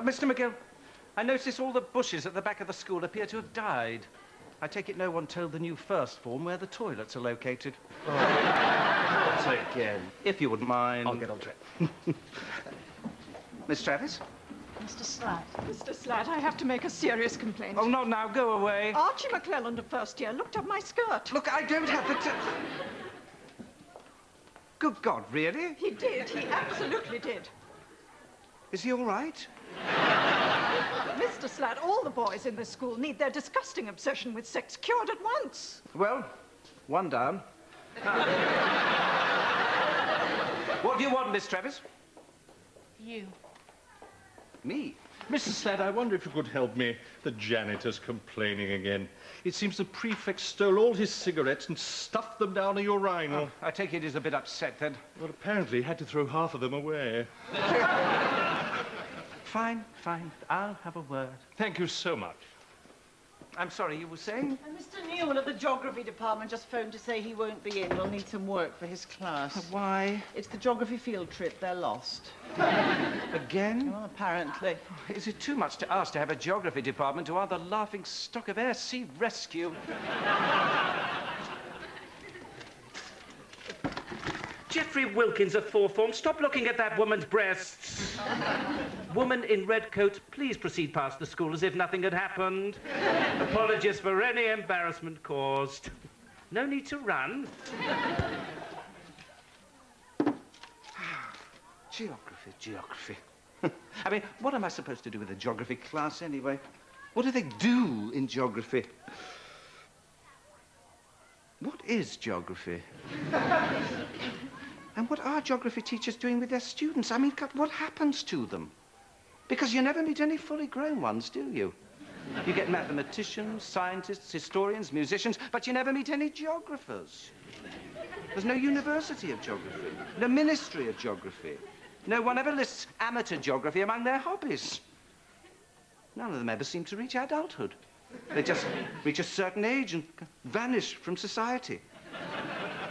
Mr. McGill, I notice all the bushes at the back of the school appear to have died. I take it no one told the new first form where the toilets are located. Oh, not again. If you wouldn't mind. I'll get on to it. Miss Travis? Mr. Slatt. Mr. Slatt, I have to make a serious complaint. Oh, not now. Go away. Archie McClelland of first year looked up my skirt. Look, I don't have the Good God, really? He did. He absolutely did. Is he all right? Mr. Slatt, all the boys in this school need their disgusting obsession with sex cured at once. Well, one down. What do you want, Miss Travis? You. Me? Mrs. Slatt, I wonder if you could help me. The janitor's complaining again. It seems the prefect stole all his cigarettes and stuffed them down a urinal. Oh, I take it he's a bit upset, then. Well, apparently he had to throw half of them away. Fine, fine. I'll have a word. Thank you so much. I'm sorry, you were saying? Mr. Newell of the geography department just phoned to say he won't be in. We'll need some work for his class. Why? It's the geography field trip. They're lost. Again? Well, apparently. Is it too much to ask to have a geography department who are the laughing stock of air sea rescue? Geoffrey Wilkins of fourth form, stop looking at that woman's breasts. Woman in red coat, please proceed past the school as if nothing had happened. Apologies for any embarrassment caused. No need to run. Geography, geography. I mean, what am I supposed to do with a geography class anyway? What do they do in geography? What is geography? And what are geography teachers doing with their students? I mean, what happens to them? Because you never meet any fully grown ones, do you? You get mathematicians, scientists, historians, musicians, but you never meet any geographers. There's no university of geography, no ministry of geography. No one ever lists amateur geography among their hobbies. None of them ever seem to reach adulthood. They just reach a certain age and vanish from society.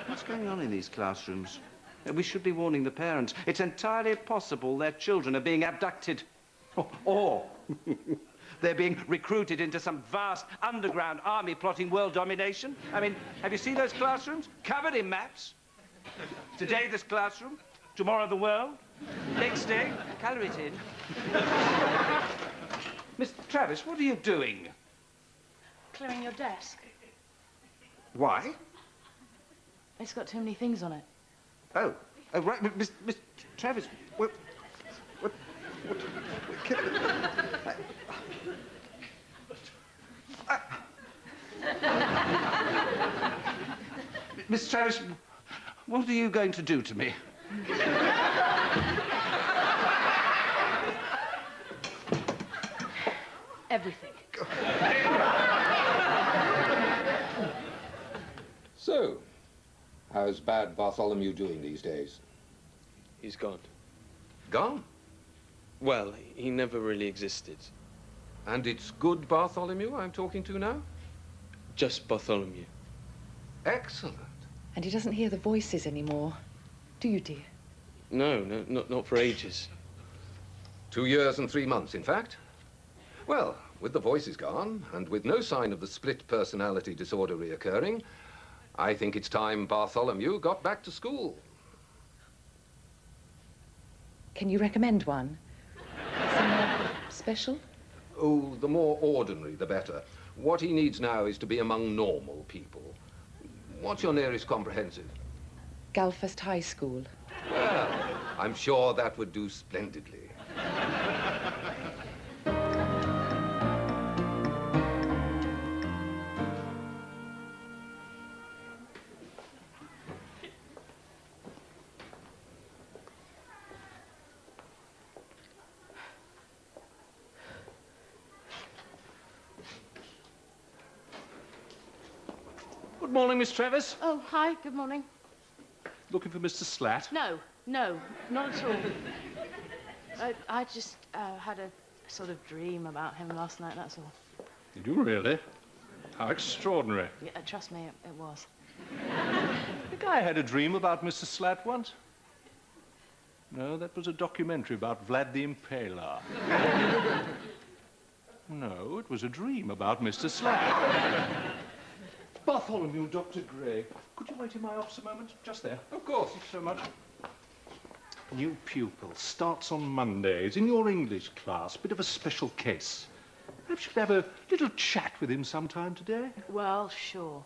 What's going on in these classrooms? We should be warning the parents. It's entirely possible their children are being abducted. Or they're being recruited into some vast underground army plotting world domination. I mean, have you seen those classrooms? Covered in maps. Today, this classroom. Tomorrow, the world. Next day, colour it in. Miss Travis, what are you doing? Clearing your desk. Why? It's got too many things on it. Oh, right, Miss Travis. What? Miss Travis, what are you going to do to me? Everything. So, how's bad Bartholomew doing these days? He's gone. Gone? Well, he never really existed. And it's good Bartholomew I'm talking to now? Just Bartholomew. Excellent. And he doesn't hear the voices anymore. Do you, dear? No, not for ages. 2 years and 3 months, in fact. Well, with the voices gone, and with no sign of the split personality disorder reoccurring, I think it's time Bartholomew got back to school. Can you recommend one? Somewhere special? Oh, the more ordinary, the better. What he needs now is to be among normal people. What's your nearest comprehensive? Galfast High School. Well, I'm sure that would do splendidly. Good morning, Miss Travis. Oh, hi, good morning. Looking for Mr. Slatt? No, not at all. I just had a sort of dream about him last night, that's all. Did you really? How extraordinary. Yeah, trust me, it was. I think I had a dream about Mr. Slatt once. No, that was a documentary about Vlad the Impaler. No, it was a dream about Mr. Slat. Bartholomew, Dr. Gray. Could you wait in my office a moment? Just there. Of course. Thanks so much. New pupil starts on Mondays in your English class. Bit of a special case. Perhaps you could have a little chat with him sometime today. Well, sure.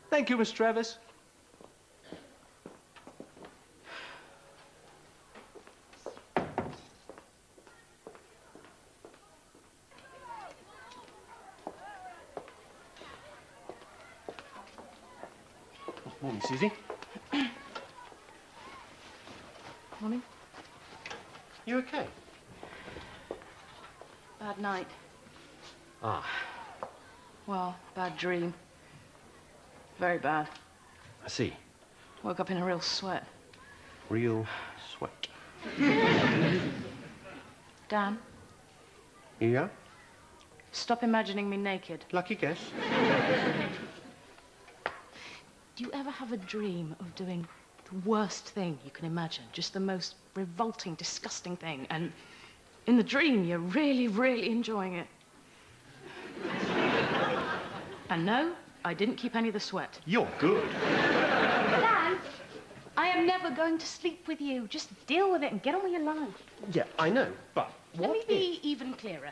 Thank you, Miss Travis. Morning, Susie. Morning. You okay? Bad night. Ah, Well, bad dream. Very bad. I see. Woke up in a real sweat. Real sweat. Dan, Yeah? stop imagining me naked. Lucky guess. Do you ever have a dream of doing the worst thing you can imagine? Just the most revolting, disgusting thing. And in the dream, you're really, really enjoying it. And no, I didn't keep any of the sweat. You're good. Dan, I am never going to sleep with you. Just deal with it and get on with your life. Yeah, I know, but Let me be even clearer.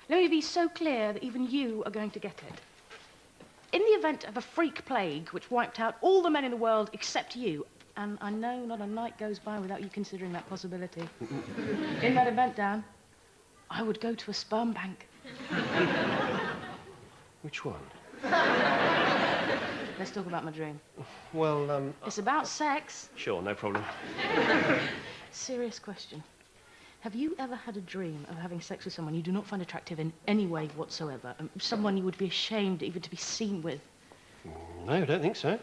Let me be so clear that even you are going to get it. In the event of a freak plague which wiped out all the men in the world except you, and I know not a night goes by without you considering that possibility. In that event, Dan, I would go to a sperm bank. Which one? Let's talk about my dream. Well, It's about sex. sure, no problem. Serious question. Have you ever had a dream of having sex with someone you do not find attractive in any way whatsoever? Someone you would be ashamed even to be seen with? No, I don't think so.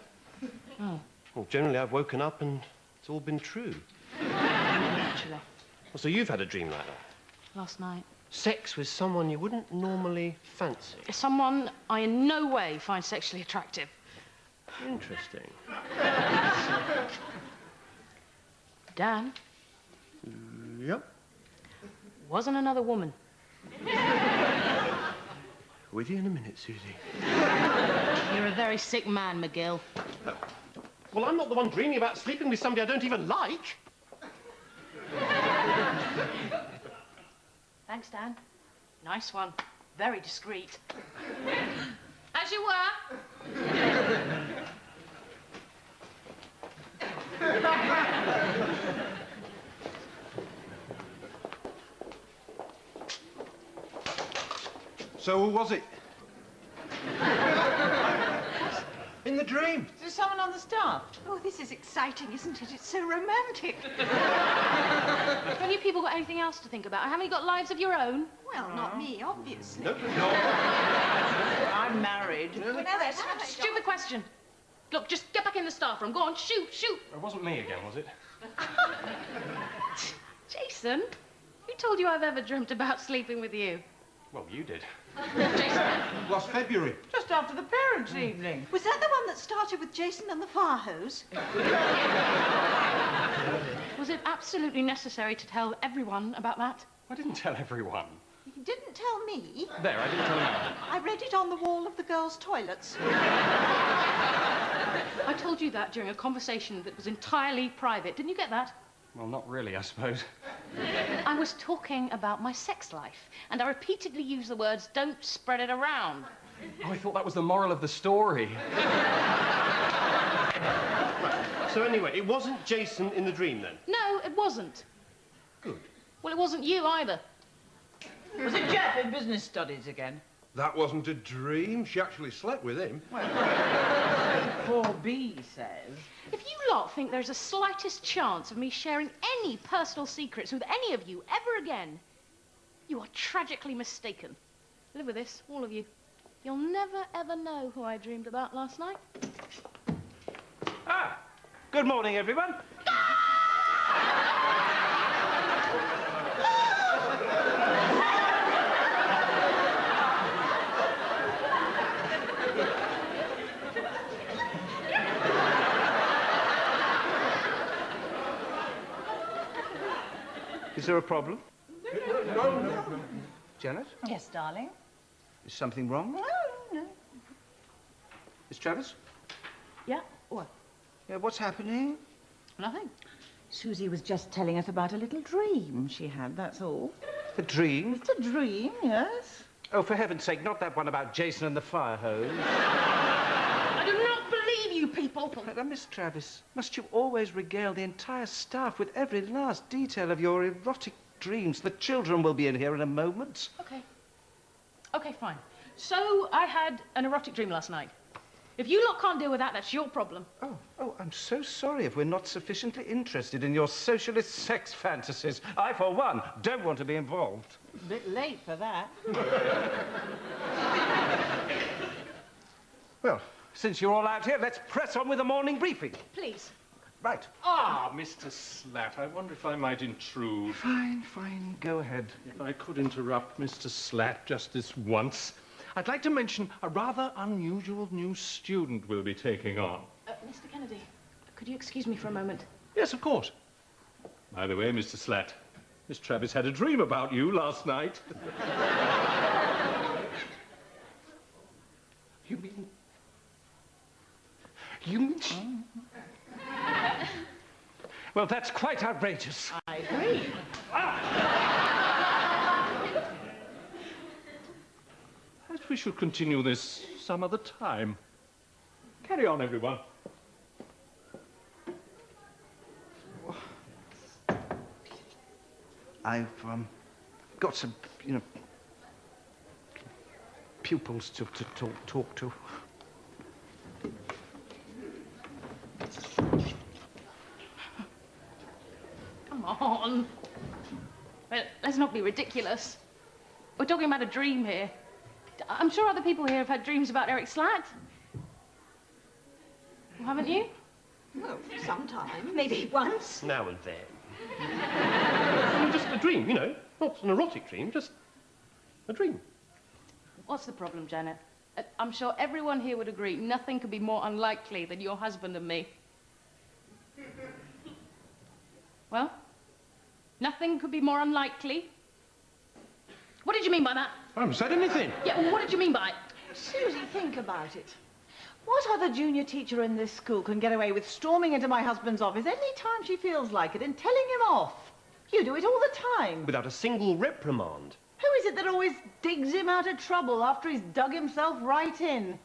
Oh, Well, generally I've woken up and it's all been true. actually, Well, so you've had a dream like that? last night. Sex with someone you wouldn't normally fancy. Someone I in no way find sexually attractive. Interesting. Dan, Yep. wasn't another woman. With you in a minute, Susie. You're a very sick man, McGill. Well, I'm not the one dreaming about sleeping with somebody I don't even like. Thanks, Dan. Nice one. Very discreet. As you were. So who was it? In the dream. Is there someone on the staff? Oh, this is exciting, isn't it? It's so romantic. Have you people got anything else to think about? Haven't you got lives of your own? Well, not me, obviously. No. I'm married. Well, now that's Stupid question. Look, just get back in the staff room. Go on, shoot, shoot. It wasn't me again, was it? Jason, who told you I've ever dreamt about sleeping with you? Well, you did. Jason, Last February. Just after the parents' evening. Was that the one that started with Jason and the fire hose? was it absolutely necessary to tell everyone about that? I didn't tell everyone. You didn't tell me. There, I didn't tell anyone. I read it on the wall of the girls' toilets. I told you that during a conversation that was entirely private. Didn't you get that? Well, not really, I suppose. I was talking about my sex life, and I repeatedly used the words, don't spread it around. Oh, I thought that was the moral of the story. So anyway, it wasn't Jason in the dream then? No, it wasn't. Good. Well, it wasn't you either. Was it Jeff in business studies again? That wasn't a dream. She actually slept with him. Poor B says. If you lot think there's the slightest chance of me sharing any personal secrets with any of you ever again, you are tragically mistaken. Live with this, all of you. You'll never, ever know who I dreamed about last night. Ah, good morning, everyone. Is there a problem? No. Janet, Yes, darling. is something wrong? No. Miss Travis? Yeah, what? Yeah, what's happening? Nothing. Susie was just telling us about a little dream she had, that's all. A dream? It's a dream, yes. Oh, for heaven's sake, not that one about Jason and the fire hose. I do not believe you people. Miss Travis, must you always regale the entire staff with every last detail of your erotic dreams? The children will be in here in a moment. Okay. Okay, fine. So I had an erotic dream last night. If you lot can't deal with that, that's your problem. Oh, I'm so sorry if we're not sufficiently interested in your socialist sex fantasies. I, for one, don't want to be involved. A bit late for that. Well, since you're all out here, let's press on with the morning briefing. Please. Right. Ah, Mr. Slat, I wonder if I might intrude. Fine, go ahead. If I could interrupt Mr. Slat just this once, I'd like to mention a rather unusual new student we'll be taking on. Mr. Kennedy, could you excuse me for a moment? Yes, of course. By the way, Mr. Slat, Miss Travis had a dream about you last night. You mean... Well, that's quite outrageous. I agree. Perhaps we should continue this some other time. Carry on, everyone. I've got some, pupils to talk to. Come on. Let's not be ridiculous. We're talking about a dream here. I'm sure other people here have had dreams about Eric Slat. Well, haven't you? Well, sometime, maybe once. Now and then. I mean, just a dream, you know. Not an erotic dream, just a dream. What's the problem, Janet? I'm sure everyone here would agree nothing could be more unlikely than your husband and me. Well, nothing could be more unlikely. What did you mean by that? I haven't said anything. Yeah, well, what did you mean by it? Susie, think about it. What other junior teacher in this school can get away with storming into my husband's office any time she feels like it and telling him off? You do it all the time. Without a single reprimand. Who is it that always digs him out of trouble after he's dug himself right in?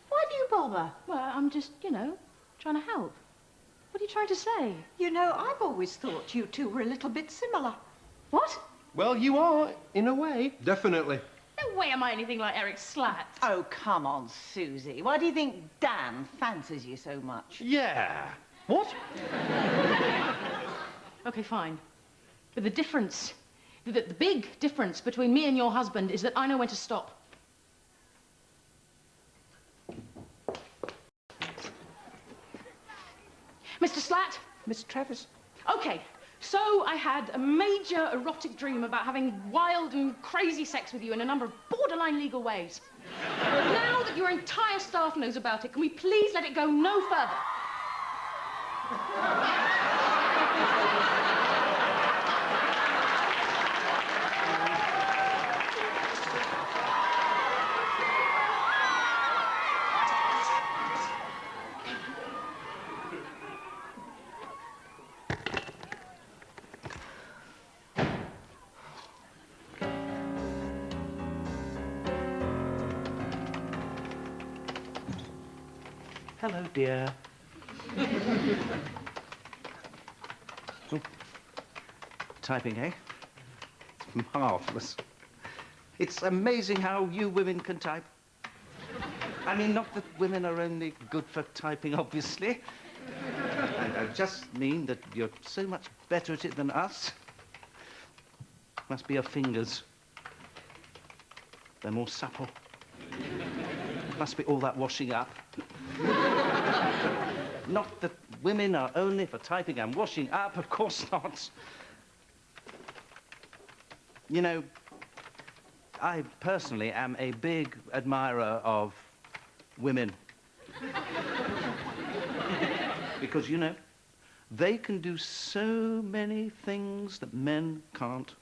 Why do you bother? Well, I'm just, trying to help. What are you trying to say? You know, I've always thought you two were a little bit similar. What? Well, you are, in a way. Definitely. No way am I anything like Eric Slat. Oh, come on, Susie. Why do you think Dan fancies you so much? Yeah. What? Okay, fine. But the difference, the big difference between me and your husband is that I know when to stop. Mr. Slat? Miss Travis? Okay, so I had a major erotic dream about having wild and crazy sex with you in a number of borderline legal ways. Now that your entire staff knows about it, can we please let it go no further? Hello, dear. Oh. Typing, eh? It's marvellous. It's amazing how you women can type. I mean, not that women are only good for typing, obviously. I just mean that you're so much better at it than us. Must be your fingers. They're more supple. Must be all that washing up. Not that women are only for typing and washing up, of course not. You know, I personally am a big admirer of women. Because, They can do so many things that men can't.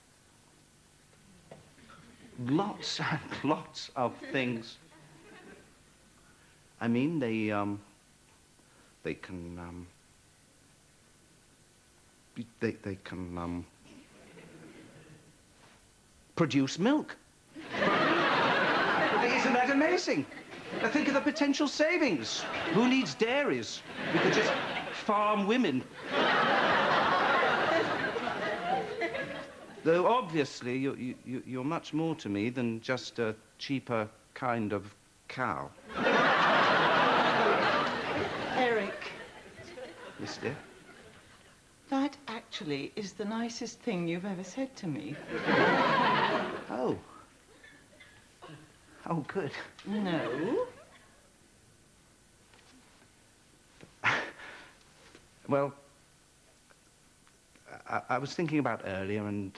Lots and lots of things. I mean, they can produce milk. Isn't that amazing? Now think of the potential savings. Who needs dairies? We could just farm women. Though obviously you're much more to me than just a cheaper kind of cow. Eric. Yes, dear? That actually is the nicest thing you've ever said to me. Oh. Oh, good. No. Well, I was thinking about earlier and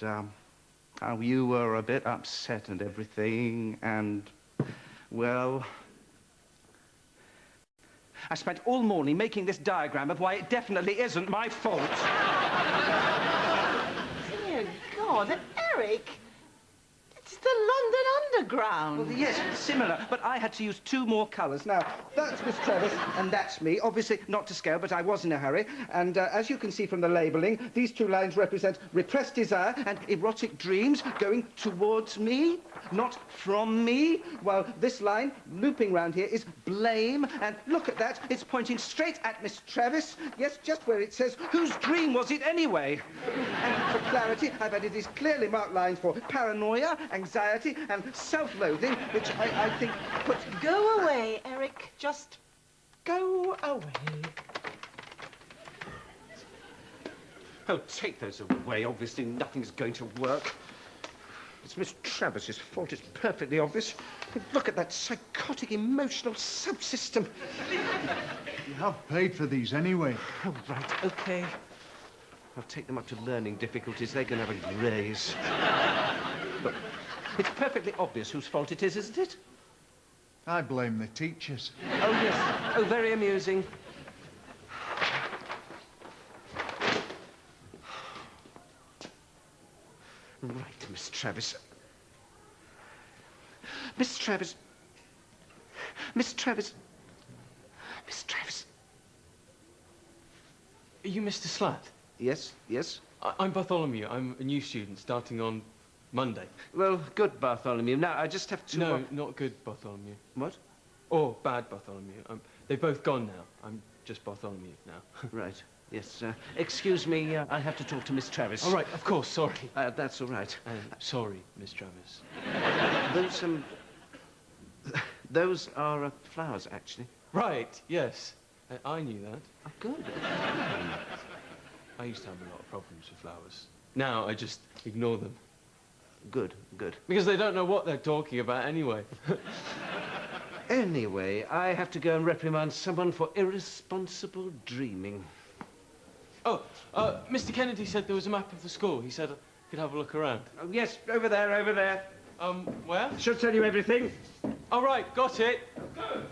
how you were a bit upset and everything, and, well, I spent all morning making this diagram of why it definitely isn't my fault. Dear God, Eric! It's the London Underground. Well, yes, similar, but I had to use 2 more colours. Now, that's Miss Travis, and that's me. Obviously, not to scale, but I was in a hurry. And as you can see from the labelling, these 2 lines represent repressed desire and erotic dreams going towards me, not from me. While this line, looping round here, is blame. And look at that, it's pointing straight at Miss Travis. Yes, just where it says, whose dream was it anyway? And for clarity, I've added these clearly marked lines for paranoia, anxiety, and self-loathing, which I think puts... Go away, Eric. Just go away. Oh, take those away. Obviously, nothing's going to work. It's Miss Travis's fault. It's perfectly obvious. Look at that psychotic emotional subsystem. You have paid for these anyway. Oh, right, OK. I'll take them up to learning difficulties. They can have a raise. Look, it's perfectly obvious whose fault it is, isn't it? I blame the teachers. Oh, yes. Oh, very amusing. Right, Miss Travis. Miss Travis. Miss Travis. Miss Travis. Are you Mr. Slatt? Yes, yes. I'm Bartholomew. I'm a new student starting on Monday. Well, good, Bartholomew. Now, I just have to... No, not good Bartholomew. What? Or bad Bartholomew. They've both gone now. I'm just Bartholomew now. Right. Yes, excuse me, I have to talk to Miss Travis. All right, of course, sorry. That's all right. Sorry, Miss Travis. Those are flowers, actually. Right, yes. I knew that. Oh, good. I used to have a lot of problems with flowers. Now I just ignore them. Good, good. Because they don't know what they're talking about anyway. Anyway, I have to go and reprimand someone for irresponsible dreaming. Oh, Mr. Kennedy said there was a map of the school. He said I could have a look around. Oh, yes, over there, over there. Where? Should tell you everything. All right, got it. Go.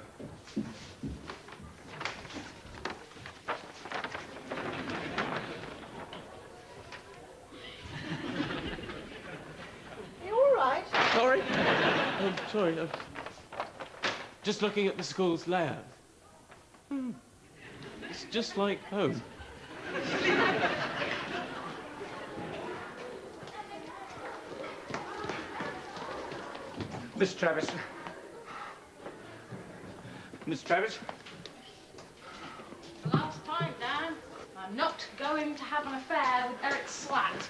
You all right? Sorry. Sorry. Just looking at the school's layout. It's just like home. Miss Travis. Miss Travis? Last time, Dan. I'm not going to have an affair with Eric Slatt.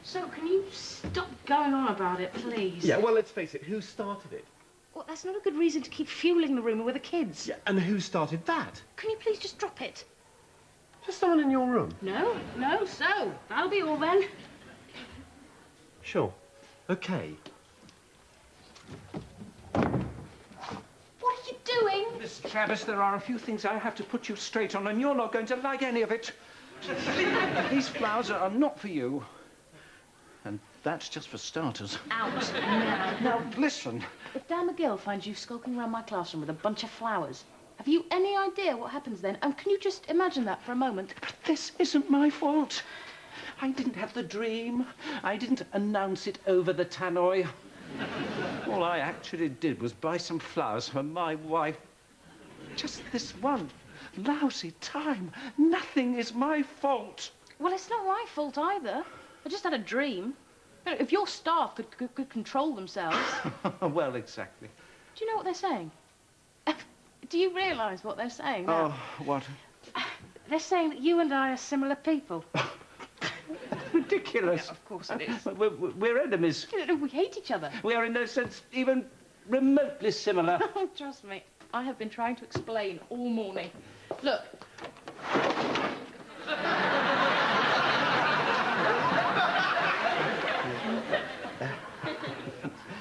So, can you stop going on about it, please? Yeah, well, let's face it, who started it? Well, that's not a good reason to keep fueling the rumour with the kids. Yeah, and who started that? Can you please just drop it? Just someone in your room. No, so, that'll be all then. Sure. Okay. What are you doing? Miss Travis, there are a few things I have to put you straight on, and you're not going to like any of it. These flowers are not for you. And that's just for starters. Out now. Now, listen. If Dan McGill finds you skulking around my classroom with a bunch of flowers, Have you any idea what happens then? And can you just imagine that for a moment? But this isn't my fault. I didn't have the dream. I didn't announce it over the tannoy. All I actually did was buy some flowers for my wife. Just this one lousy time. Nothing is my fault. Well, it's not my fault either. I just had a dream. You know, if your staff could control themselves... Well, exactly. Do you know what they're saying? Do you realise what they're saying now? Oh, what? They're saying that you and I are similar people. Ridiculous. Yeah, of course it is. We're enemies. We hate each other. We are in no sense even remotely similar. Trust me, I have been trying to explain all morning. Look.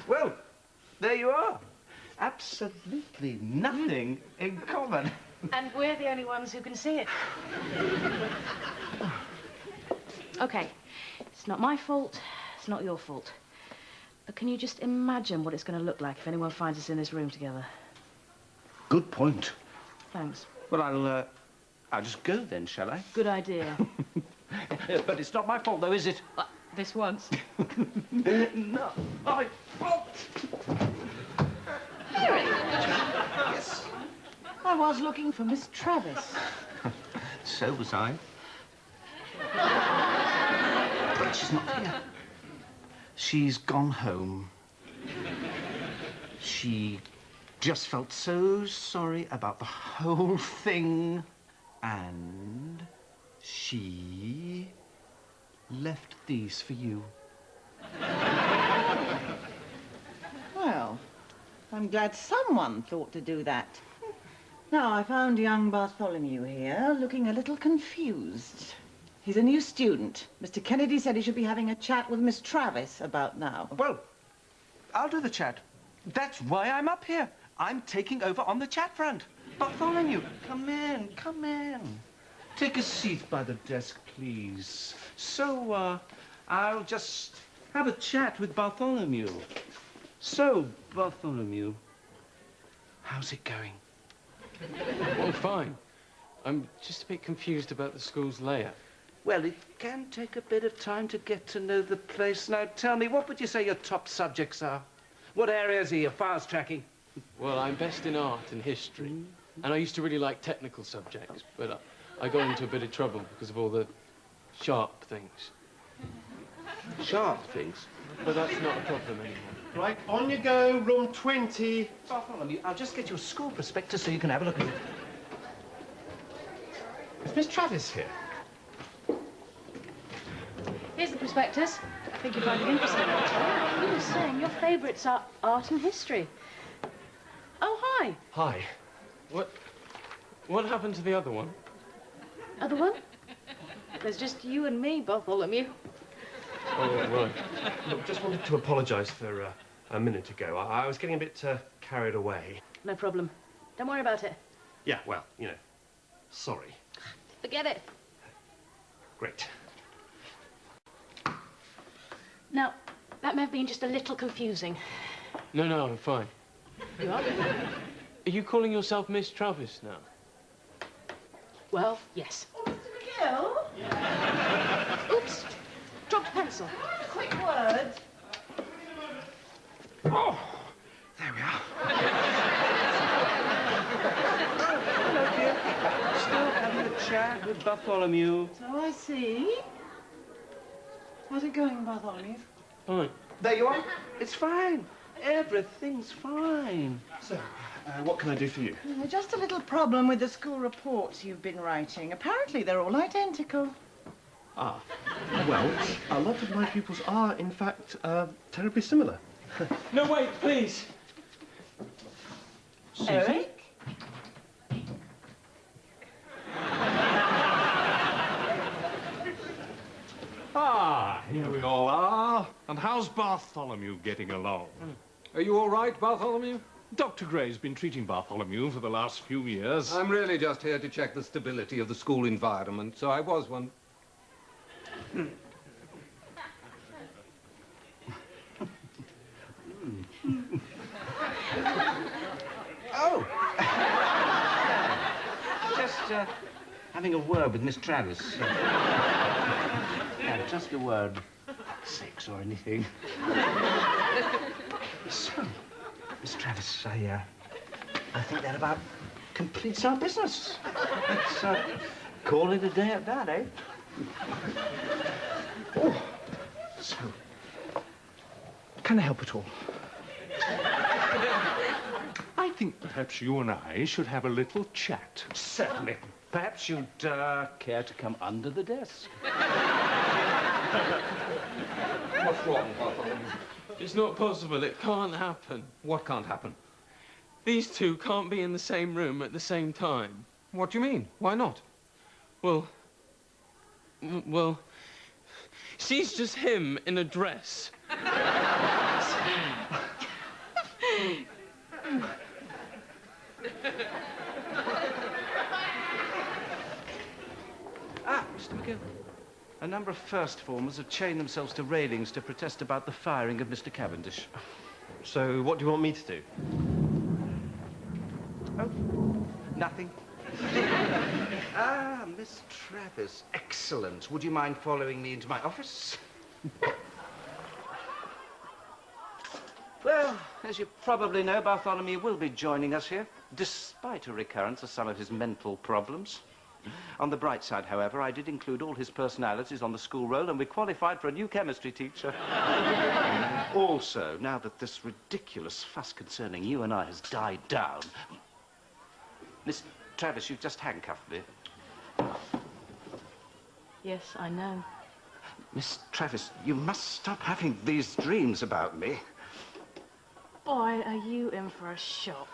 Well, there you are. Absolutely nothing in common. And we're the only ones who can see it. OK, it's not my fault, it's not your fault. But can you just imagine what it's going to look like if anyone finds us in this room together? Good point. Thanks. Well, I'll just go then, shall I? Good idea. But it's not my fault, though, is it? This once. Not my fault. Harry! Yes. I was looking for Miss Travis. So was I. But she's not here. She's gone home. She just felt so sorry about the whole thing. And she left these for you. Well, I'm glad someone thought to do that. Now, I found young Bartholomew here, looking a little confused. He's a new student. Mr. Kennedy said he should be having a chat with Miss Travis about now. Well, I'll do the chat. That's why I'm up here. I'm taking over on the chat front. Bartholomew, come in, come in. Take a seat by the desk, please. So, I'll just have a chat with Bartholomew. So, Bartholomew, how's it going? Well, fine. I'm just a bit confused about the school's layout. Well, it can take a bit of time to get to know the place. Now, tell me, what would you say your top subjects are? What areas are you fast-tracking? Well, I'm best in art and history, and I used to really like technical subjects, but I got into a bit of trouble because of all the sharp things. Sharp things? But that's not a problem anymore. Right, on you go, room 20. Bartholomew, I'll just get your school prospectus so you can have a look at it. Is Miss Travis here? Here's the prospectus. I think you'll find it interesting. You were saying your favourites are art and history. Oh, hi. Hi. What happened to the other one? Other one? There's just you and me, Bartholomew. Oh, right. Look, just wanted to apologise for a minute ago. I was getting a bit carried away. No problem. Don't worry about it. Yeah, well, you know, sorry. Forget it. Great. Now, that may have been just a little confusing. No, I'm fine. You are? Are you calling yourself Miss Travis now? Well, yes. Oh, Mr. McGill? Oops. Dropped a pencil. Quick word. Oh, there we are. Hello, dear. Still having a chat with Bartholomew. So I see. How's it going, Bartholomew? Fine. There you are. It's fine. Everything's fine. So, what can I do for you? Just a little problem with the school reports you've been writing. Apparently they're all identical. Ah, well, a lot of my pupils are, in fact, terribly similar. No, wait, please. Eric? Ah, here we all are. And how's Bartholomew getting along? Are you all right, Bartholomew? Dr. Gray's been treating Bartholomew for the last few years. I'm really just here to check the stability of the school environment, so I was one. Oh! having a word with Miss Travis. Yeah, just a word. Sex or anything. So, Miss Travis, I think that about completes our business. Let's call it a day at that, eh? Oh, so, can I help at all? I think perhaps you and I should have a little chat. Certainly. Perhaps you'd care to come under the desk. What's wrong, Bartholomew? It's not possible. It can't happen. What can't happen? These two can't be in the same room at the same time. What do you mean? Why not? Well, she's just him in a dress. Mr. McGill. A number of first formers have chained themselves to railings to protest about the firing of Mr. Cavendish. So what do you want me to do? Oh, nothing. Miss Travis, excellent. Would you mind following me into my office? Well, as you probably know, Bartholomew will be joining us here, despite a recurrence of some of his mental problems. On the bright side, however, I did include all his personalities on the school roll, and we qualified for a new chemistry teacher. Also, now that this ridiculous fuss concerning you and I has died down... Miss Travis, you've just handcuffed me. Yes, I know. Miss Travis, you must stop having these dreams about me. Boy, are you in for a shock.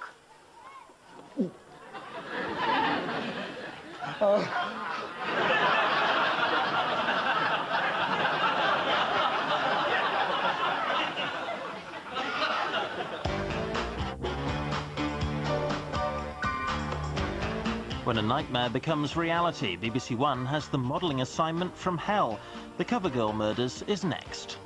When a nightmare becomes reality, BBC One has the modelling assignment from hell. The Covergirl Murders is next.